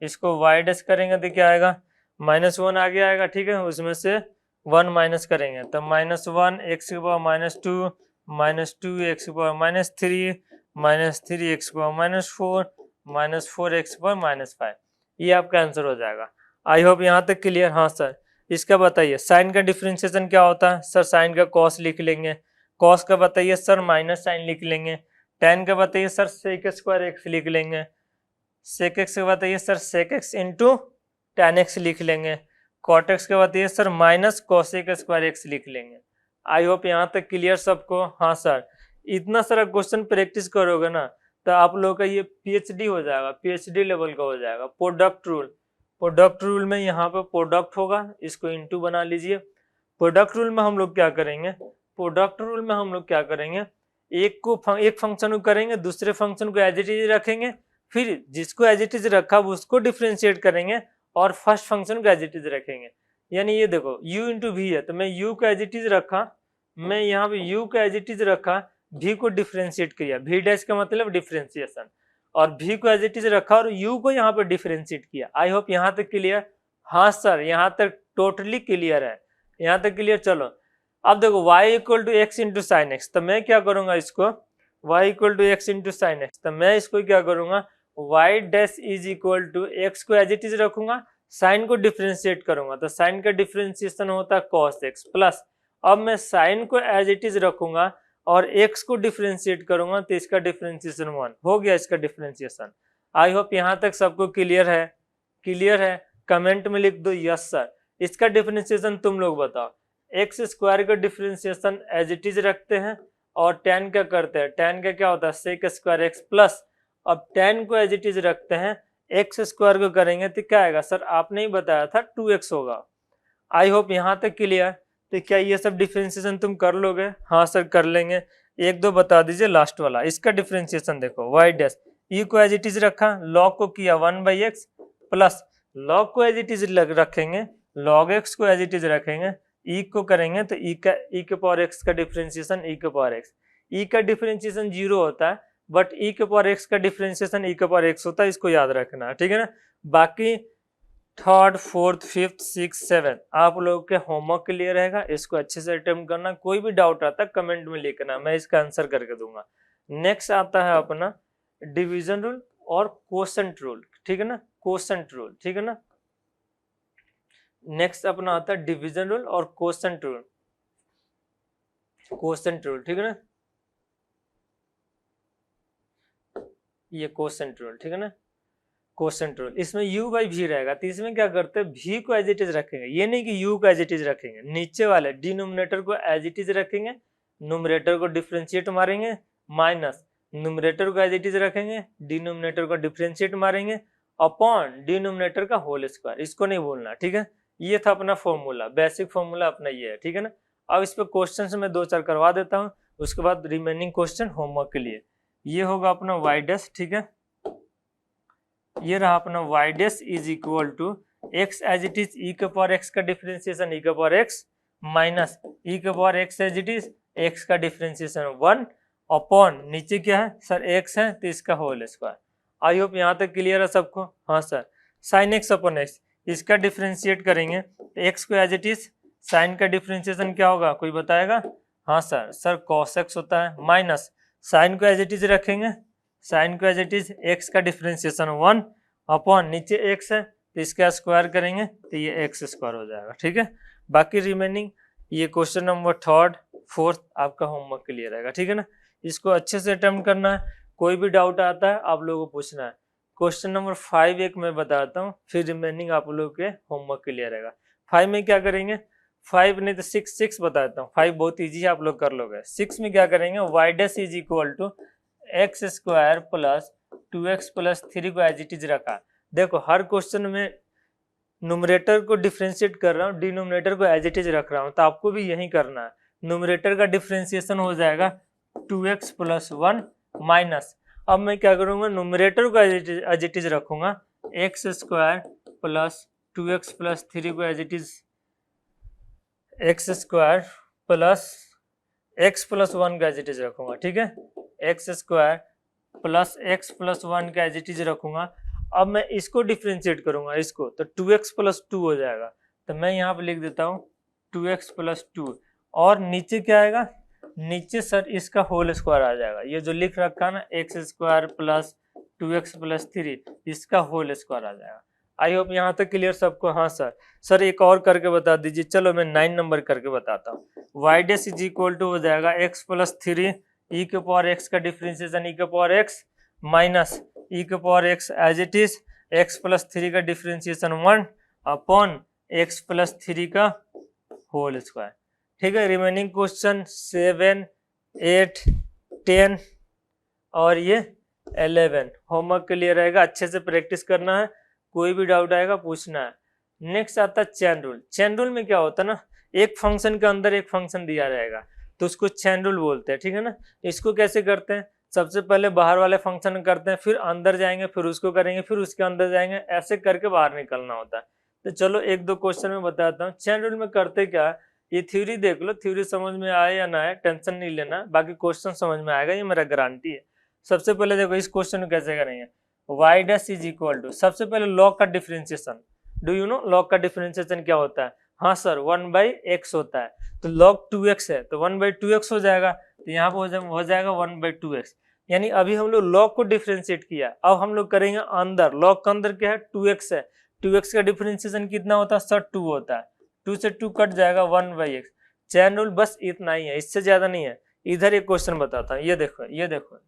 इसको y डैश करेंगे तो क्या आएगा, -1 आगे आएगा, ठीक है, उसमें से 1 माइनस करेंगे तो -1 x की पावर -2, -2 x की पावर -3, -3 x की पावर -4, -4 x की पावर -5, ये आपका आंसर हो जाएगा। आई होप यहाँ तक क्लियर। हाँ सर, इसका बताइए साइन का डिफरेंशिएशन क्या होता है, सर साइन का कॉस लिख लेंगे, कॉस का बताइए सर माइनस साइन लिख लेंगे, tan का बताइए सर sec स्क्वायर x लिख लेंगे, sec x का बताइए sir sec x into tan x लिख लेंगे, cot x का बताइए sir minus cosec square x लिख लेंगे। आई होप यहाँ तक क्लियर सबको। हाँ सर, इतना सारा क्वेश्चन प्रैक्टिस करोगे ना तो आप लोगों का ये PhD हो जाएगा, PhD लेवल का हो जाएगा। प्रोडक्ट रूल, प्रोडक्ट रूल में यहाँ पे प्रोडक्ट होगा, इसको इंटू बना लीजिए। प्रोडक्ट रूल में हम लोग क्या करेंगे, प्रोडक्ट रूल में हम लोग क्या करेंगे, एक फंक्शन को करेंगे, दूसरे फंक्शन को एज इट इज रखेंगे, फिर जिसको एज इट इज रखा उसको डिफरेंशिएट करेंगे, और फर्स्ट फंक्शन को एज इट इज रखेंगे। यानी ये देखो u इंटू वी है, तो मैं u को एज इट इज रखा, मैं यहाँ पे u को एज इट इज रखा, v को डिफ्रेंशिएट किया, v डैश का मतलब डिफ्रेंशिएशन, और v को एज इट इज रखा और u को यहाँ पे डिफ्रेंशिएट किया। आई होप यहाँ तक क्लियर। हाँ सर यहाँ तक टोटली क्लियर है, यहाँ तक क्लियर। चलो अब देखो y equal to x into sine x, तो मैं क्या करूंगा इसको, y equal to x into sine x, तो मैं इसको क्या करूंगा y dash is equal to x को एज इट इज रखूंगा, साइन को डिफ्रेंशिएट करूंगा, तो साइन का डिफ्रेंशिएशन होता है cos x प्लस, अब मैं साइन को एज इट इज रखूंगा और x को डिफ्रेंशिएट करूंगा, तो इसका डिफ्रेंशिएशन 1 हो गया, इसका डिफ्रेंशिएशन। आई होप यहाँ तक सबको क्लियर है, क्लियर है। कमेंट में लिख दो यस सर। इसका डिफ्रेंशिएशन तुम लोग बताओ। एक्स स्क्वायर का डिफ्रेंशिएशन एज इट इज रखते हैं और tan का करते हैं, tan का क्या होता है सेक स्क्वायर एक्स प्लस, अब tan को एज इट इज रखते हैं, एक्स स्क्वायर को करेंगे तो क्या आएगा सर, आपने ही बताया था 2x होगा। आई होप यहाँ तक क्लियर। तो क्या ये सब डिफ्रेंशिएशन तुम कर लोगे? हाँ सर कर लेंगे। एक दो बता दीजिए लास्ट वाला। इसका डिफ्रेंशिएशन देखो y डैश, e को एज इट इज रखा, log को किया 1/x प्लस log को एज इट इज रखेंगे, log x को एज इट इज रखेंगे, e को करेंगे तो e के पावर x का डिफ्रेंशिएशन e के पावर x, e का डिफ्रेंशिएशन 0 होता है बट e के पावर x का डिफ्रेंशिएशन e के पावर x होता है, इसको याद रखना है, ठीक है ना। बाकी third fourth fifth six seven आप लोगों के होमवर्क क्लियर रहेगा, इसको अच्छे से अटेम्प्ट करना। कोई भी डाउट आता है कमेंट में लिखना, मैं इसका आंसर करके दूंगा। नेक्स्ट आता है अपना डिवीजन रूल और कोशेंट रूल, ठीक है ना, कोशेंट रूल, ठीक है ना। नेक्स्ट अपना आता है डिवीजन रूल और कोशेंट रूल, कोशेंट रूल, ठीक है ना, ये कोशेंट रूल, ठीक है ना, कोशेंट रूल। इसमें u बाई v रहेगा, तो इसमें क्या करते हैं v को एज इट इज रखेंगे, ये नहीं कि u को एज इट इज रखेंगे, नीचे वाले डिनोमिनेटर को एज इट इज रखेंगे, न्यूमरेटर को डिफरेंशिएट मारेंगे, माइनस न्यूमरेटर को एज इट इज रखेंगे, डिनोमिनेटर को डिफरेंशिएट मारेंगे, अपॉन डिनोमिनेटर का होल स्क्वायर, इसको नहीं भूलना, ठीक है। ये था अपना फॉर्मूला, बेसिक फॉर्मूला अपना ये है, ठीक है ना। अब इस पे क्वेश्चन से मैं 2-4 करवा देता हूँ, उसके बाद रिमेनिंग क्वेश्चन होमवर्क के लिए। ये होगा अपना y डैश, ठीक है, ये रहा अपना y dash is equal to x as it is e के पावर x का डिफरेंशिएशन e के पावर x माइनस e के power x as it is x का डिफरेंशिएशन 1 अपॉन नीचे क्या है सर x है तो इसका होल स्क्वायर। आई होप यहाँ तक क्लियर है सबको। हाँ sir sine x upon x, इसका डिफरेंशिएट करेंगे x को एज इट इज, साइन का डिफरेंशिएशन क्या होगा कोई बताएगा? हाँ सर cos x होता है, माइनस साइन को एज इट इज रखेंगे, साइन को एज इट इज x का डिफरेंशिएशन 1 अपॉन नीचे x है तो इसका स्क्वायर करेंगे तो ये x स्क्वायर हो जाएगा, ठीक है। बाकी रिमेनिंग ये क्वेश्चन नंबर थर्ड फोर्थ आपका होमवर्क क्लियर रहेगा, ठीक है ना। इसको अच्छे से अटेम्प्ट करना है, कोई भी डाउट आता है आप लोगों को पूछना है। क्वेश्चन नंबर 5 एक मैं बताता हूँ, फिर रिमेनिंग आप लोगों के होमवर्क क्लियर रहेगा। 5 में क्या करेंगे, 5 नहीं तो 6 बताता हूँ, 5 बहुत ईजी है आप लोग कर लोगे। 6 में क्या करेंगे, y dash is equal to x square plus 2x plus 3 को एज इट इज रखा। देखो हर क्वेश्चन में न्यूमरेटर को डिफरेंशिएट कर रहा हूँ, डिनोमिनेटर को एज इट इज रख रहा हूँ, तो आपको भी यही करना है। न्यूमरेटर का डिफरेंशिएशन हो जाएगा 2x प्लस 1 माइनस, अब मैं क्या करूंगा न्यूमरेटर को एज इट इज रखूंगा, x square plus 2x plus 3 को as it is x square plus x plus 1 का एज इट इज रखूंगा, ठीक है, x square plus x plus 1 का एज इट इज रखूंगा। अब मैं इसको डिफरेंशिएट करूंगा इसको, तो 2x प्लस 2 हो जाएगा, तो मैं यहाँ पे लिख देता हूँ 2x प्लस 2 और नीचे क्या आएगा, नीचे सर इसका होल स्क्वायर आ जाएगा, ये जो लिख रखा है ना x square plus 2x plus 3 इसका होल स्क्वायर आ जाएगा। आई होप यहाँ तक क्लियर सबको। हाँ सर एक और करके बता दीजिए। चलो मैं 9 नंबर करके बताता हूँ। y dash is equal to हो जाएगा x प्लस 3 e के पावर x का डिफरेंशिएशन e के पावर x माइनस e के power x as it is x plus 3 का डिफरेंशिएशन 1 अपॉन x प्लस 3 का होल स्क्वायर, ठीक है। रिमेनिंग क्वेश्चन 7, 8, 10 और ये 11 होमवर्क क्लियर रहेगा, अच्छे से प्रैक्टिस करना है, कोई भी डाउट आएगा पूछना है। नेक्स्ट आता है चेन रूल। चेन रूल में क्या होता है ना, एक फंक्शन के अंदर एक फंक्शन दिया रहेगा तो उसको चेन रूल बोलते हैं, ठीक है ना। इसको कैसे करते हैं, सबसे पहले बाहर वाले फंक्शन करते हैं, फिर अंदर जाएंगे, फिर उसको करेंगे, फिर उसके अंदर जाएंगे, ऐसे करके बाहर निकलना होता है। तो चलो 1-2 क्वेश्चन में बताता हूँ। चेन रूल में करते क्या है, ये थ्योरी देख लो, थ्योरी समझ में आए या ना आए टेंशन नहीं लेना, बाकी क्वेश्चन समझ में आएगा, ये मेरा गारंटी है। सबसे पहले देखो इस क्वेश्चन को कैसे करेंगे, y dash is equal to, सबसे पहले लॉग का differentiation, do you know log का डिफरेंशिएशन क्या होता है? हाँ सर 1/x होता है, तो लॉग 2x है तो 1/2x हो जाएगा, तो यहाँ पे हो जाएगा 1/2x। यानी अभी हम लोग लॉग को डिफरेंशिएट किया, अब हम लोग करेंगे अंदर, लॉग का अंदर क्या है 2x है, 2x का डिफरेंशिएशन कितना होता है सर 2 होता है, 2 से 2 कट जाएगा 1/x। चैन रूल बस इतना ही है, इससे ज्यादा नहीं है। इधर एक क्वेश्चन बताता हूँ, ये देखो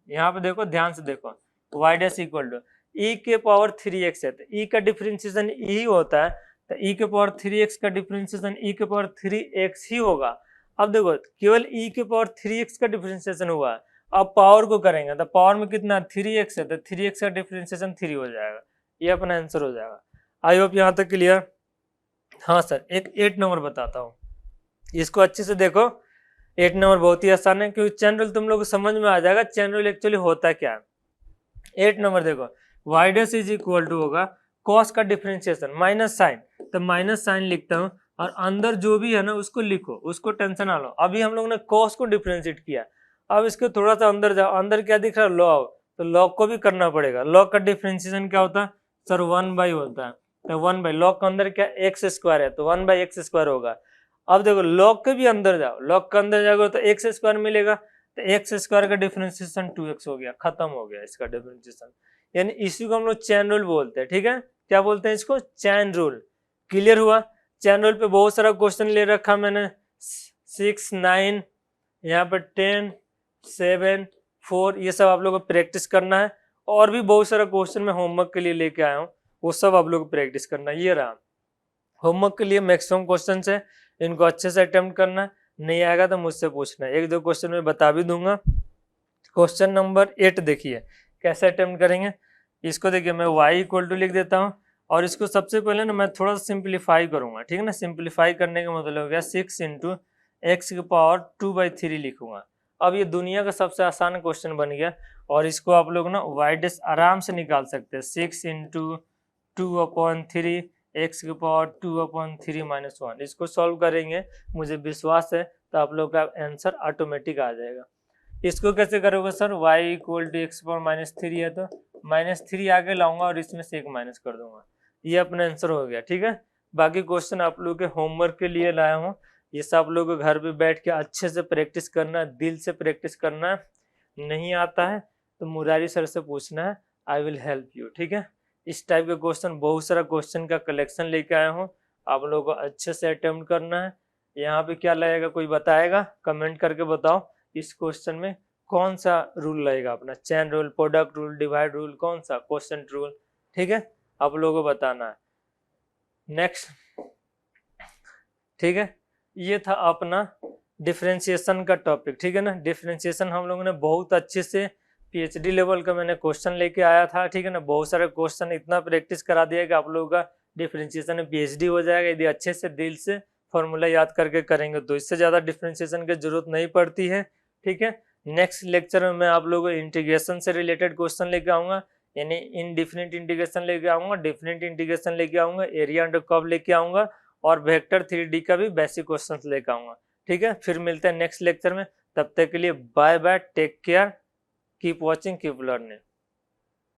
यहाँ पे देखो, ध्यान से देखो, y dash equal to e के पावर 3x है, तो e का डिफरेंशिएशन e होता है, तो e के पावर 3x का डिफरेंशिएशन e के पावर 3x ही होगा। अब देखो केवल e के पावर 3x का डिफरेंशिएशन हुआ है, अब पावर को करेंगे तो पावर में कितना 3x है, तो 3x का डिफरेंशिएशन 3 हो जाएगा, ये अपना आंसर हो जाएगा। आई होप यहाँ तक क्लियर। हाँ सर एक 8 नंबर बताता हूँ, इसको अच्छे से देखो। 8 नंबर बहुत ही आसान है, क्योंकि चैन रूल तुम लोग को समझ में आ जाएगा चैन रूल एक्चुअली होता क्या है। 8 नंबर देखो, y dash is equal to होगा cos का डिफरेंशिएशन माइनस साइन, तो माइनस साइन लिखता हूँ, और अंदर जो भी है ना उसको लिखो, उसको टेंशन ना लो। अभी हम लोग ने cos को डिफरेंशिएट किया, अब इसके थोड़ा सा अंदर जाओ, अंदर क्या दिख रहा है लॉग, तो लॉग को भी करना पड़ेगा। लॉग का डिफरेंशिएशन क्या होता है सर 1/, होता है, तो 1/, लॉग के अंदर क्या x स्क्वायर है, तो 1/x स्क्वायर होगा। अब देखो लॉग के भी अंदर जाओ, लॉग के अंदर जाओगे तो x स्क्वायर मिलेगा, तो x स्क्वायर का डिफरेंशिएशन 2x हो गया, खत्म हो गया इसका डिफरेंशिएशन। यानी इसी को हम लोग चैन रूल बोलते हैं, ठीक है, क्या बोलते हैं इसको चैन रूल। क्लियर हुआ। चैन रूल पे बहुत सारा क्वेश्चन ले रखा मैंने, 6, 9, यहाँ पर 10, 7, 4, ये सब आप लोगों को प्रैक्टिस करना है। और भी बहुत सारा क्वेश्चन मैं होमवर्क के लिए लेके आया हूँ, वो सब आप लोग को प्रैक्टिस करना है। ये रहा होमवर्क के लिए मैक्सिमम क्वेश्चन है, इनको अच्छे से अटेम्प्ट करना, नहीं आएगा तो मुझसे पूछना। 1-2 क्वेश्चन मैं बता भी दूंगा। क्वेश्चन नंबर 8 देखिए कैसे अटेम्प्ट करेंगे इसको। देखिए मैं y इक्वल टू लिख देता हूँ, और इसको सबसे पहले ना मैं थोड़ा सा सिंप्लीफाई करूंगा, ठीक है ना। सिंप्लीफाई करने का मतलब हो गया 6 इंटू एक्स की पावर 2/3 लिखूंगा। अब ये दुनिया का सबसे आसान क्वेश्चन बन गया, और इसको आप लोग ना y डैश आराम से निकाल सकते हैं। 6 इंटू 2/3 एक्स की पावर 2/3 माइनस 1, इसको सॉल्व करेंगे, मुझे विश्वास है तो आप लोग का आंसर ऑटोमेटिक आ जाएगा। इसको कैसे करोगे sir, y equal to x power -3 है, तो -3 आगे लाऊंगा और इसमें से 1 माइनस कर दूंगा, ये अपना आंसर हो गया, ठीक है। बाकी क्वेश्चन आप लोग के होमवर्क के लिए लाया हूँ, ये सब लोग को घर पे बैठ के अच्छे से प्रैक्टिस करना, दिल से प्रैक्टिस करना। नहीं आता है तो मुरारी सर से पूछना है, आई विल हेल्प यू, ठीक है। इस टाइप के क्वेश्चन, बहुत सारा क्वेश्चन का कलेक्शन लेके आया हूँ, आप लोगों को अच्छे से अटेम्प्ट करना है। यहाँ पे क्या लगेगा कोई बताएगा, कमेंट करके बताओ इस क्वेश्चन में कौन सा रूल लगेगा अपना, chain rule, product rule, divide rule, कौन सा क्वेश्चन रूल, ठीक है, आप लोगों को बताना है। नेक्स्ट, ठीक है, ये था अपना डिफरेंशिएशन का टॉपिक, ठीक है ना। डिफरेंशिएशन हम लोगों ने बहुत अच्छे से पीएचडी लेवल का मैंने क्वेश्चन लेके आया था, ठीक है ना। बहुत सारे क्वेश्चन इतना प्रैक्टिस करा दिया कि आप लोगों का डिफरेंशिएशन में पीएचडी हो जाएगा, यदि अच्छे से दिल से फॉर्मूला याद करके करेंगे तो। इससे ज्यादा डिफरेंशिएशन की जरूरत नहीं पड़ती है, ठीक है। नेक्स्ट लेक्चर में मैं आप लोगों को इंटीग्रेशन से रिलेटेड क्वेश्चन लेके आऊंगा, यानी इनडिफिनिट इंटीग्रेशन लेके आऊंगा, डिफिनिट इंटीग्रेशन लेके आऊंगा, एरिया अंडर कर्व लेके आऊंगा, और वेक्टर 3D का भी बेसिक क्वेश्चंस लेके आऊंगा, ठीक है। फिर मिलते हैं नेक्स्ट लेक्चर में, तब तक के लिए bye bye, take care, keep watching, keep learning.